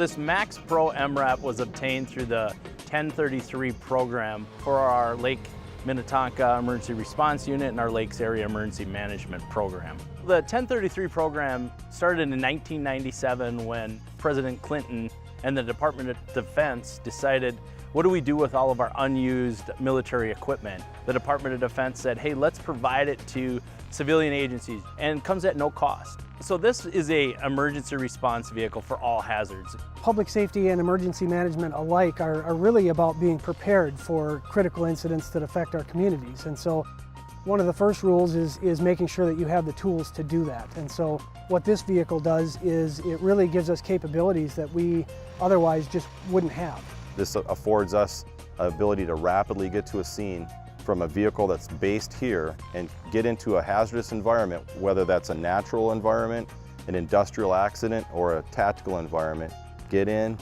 This Max Pro MRAP was obtained through the 1033 program for our Lake Minnetonka Emergency Response Unit and our Lakes Area Emergency Management Program. The 1033 program started in 1997 when President Clinton and the Department of Defense decided, what do we do with all of our unused military equipment? The Department of Defense said, hey, let's provide it to civilian agencies, and it comes at no cost. So this is an emergency response vehicle for all hazards. Public safety and emergency management alike are really about being prepared for critical incidents that affect our communities. And so one of the first rules is making sure that you have the tools to do that. And so what this vehicle does is it really gives us capabilities that we otherwise just wouldn't have. This affords us an ability to rapidly get to a scene from a vehicle that's based here and get into a hazardous environment, whether that's a natural environment, an industrial accident, or a tactical environment. Get in,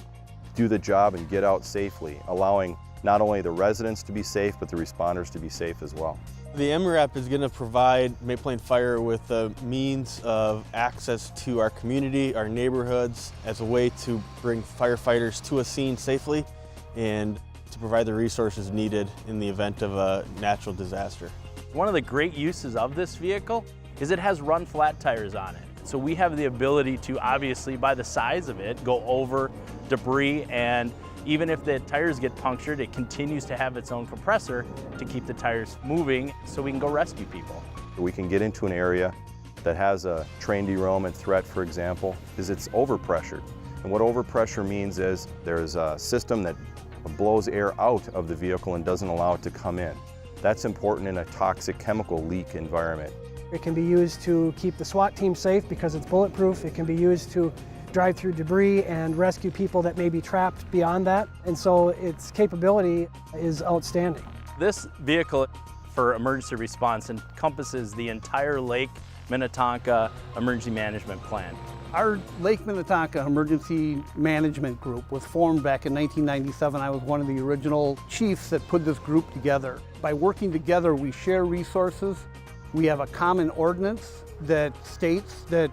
do the job, and get out safely, allowing not only the residents to be safe, but the responders to be safe as well. The MRAP is going to provide May Plain Fire with the means of access to our community, our neighborhoods, as a way to bring firefighters to a scene safely and to provide the resources needed in the event of a natural disaster. One of the great uses of this vehicle is it has run flat tires on it. So we have the ability to, obviously by the size of it, go over debris, and even if the tires get punctured, it continues to have its own compressor to keep the tires moving so we can go rescue people. We can get into an area that has a train derailment threat, for example, is it's overpressured. And what overpressure means is there's a system that blows air out of the vehicle and doesn't allow it to come in. That's important in a toxic chemical leak environment. It can be used to keep the SWAT team safe because it's bulletproof. It can be used to drive through debris and rescue people that may be trapped beyond that. And so its capability is outstanding. This vehicle for emergency response encompasses the entire Lake Minnetonka Emergency Management Plan. Our Lake Minnetonka Emergency Management Group was formed back in 1997. I was one of the original chiefs that put this group together. By working together, we share resources. We have a common ordinance that states that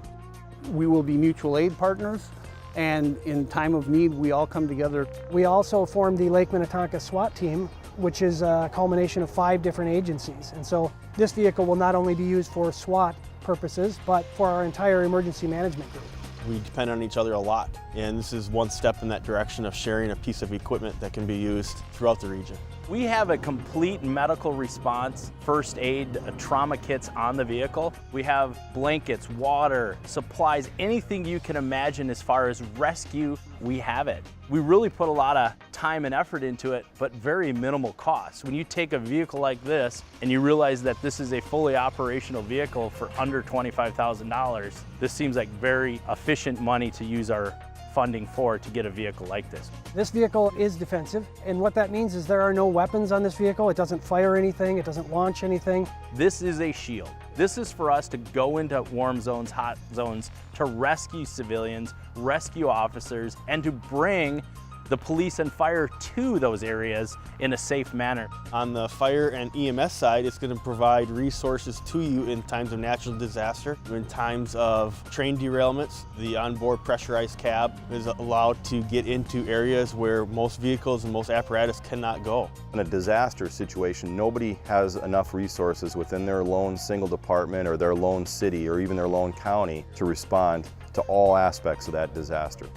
we will be mutual aid partners, and in time of need, we all come together. We also formed the Lake Minnetonka SWAT team, which is a culmination of 5 different agencies. And so this vehicle will not only be used for SWAT purposes, but for our entire emergency management group. We depend on each other a lot, and this is one step in that direction of sharing a piece of equipment that can be used throughout the region. We have a complete medical response, first aid, trauma kits on the vehicle. We have blankets, water, supplies, anything you can imagine as far as rescue, we have it. We really put a lot of time and effort into it, but very minimal cost. When you take a vehicle like this and you realize that this is a fully operational vehicle for under $25,000, this seems like very efficient money to use our funding for to get a vehicle like this. This vehicle is defensive, and what that means is there are no weapons on this vehicle. It doesn't fire anything, it doesn't launch anything. This is a shield. This is for us to go into warm zones, hot zones, to rescue civilians, rescue officers, and to bring the police and fire to those areas in a safe manner. On the fire and EMS side, it's going to provide resources to you in times of natural disaster. In times of train derailments, the onboard pressurized cab is allowed to get into areas where most vehicles and most apparatus cannot go. In a disaster situation, nobody has enough resources within their lone single department or their lone city or even their lone county to respond to all aspects of that disaster.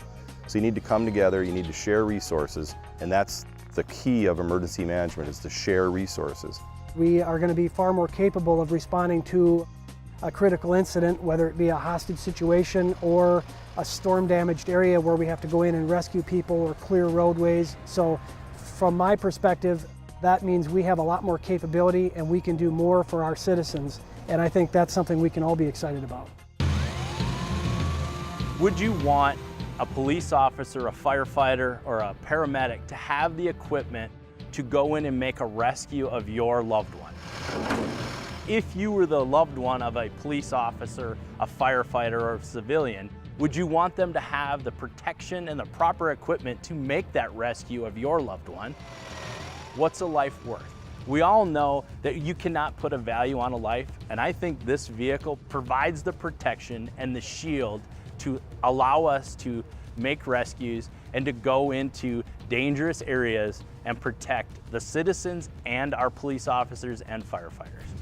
So you need to come together, you need to share resources, and that's the key of emergency management, is to share resources. We are going to be far more capable of responding to a critical incident, whether it be a hostage situation or a storm-damaged area where we have to go in and rescue people or clear roadways. So from my perspective, that means we have a lot more capability and we can do more for our citizens, and I think that's something we can all be excited about. Would you want a police officer, a firefighter, or a paramedic to have the equipment to go in and make a rescue of your loved one? If you were the loved one of a police officer, a firefighter, or a civilian, would you want them to have the protection and the proper equipment to make that rescue of your loved one? What's a life worth? We all know that you cannot put a value on a life, and I think this vehicle provides the protection and the shield to allow us to make rescues, and to go into dangerous areas and protect the citizens and our police officers and firefighters.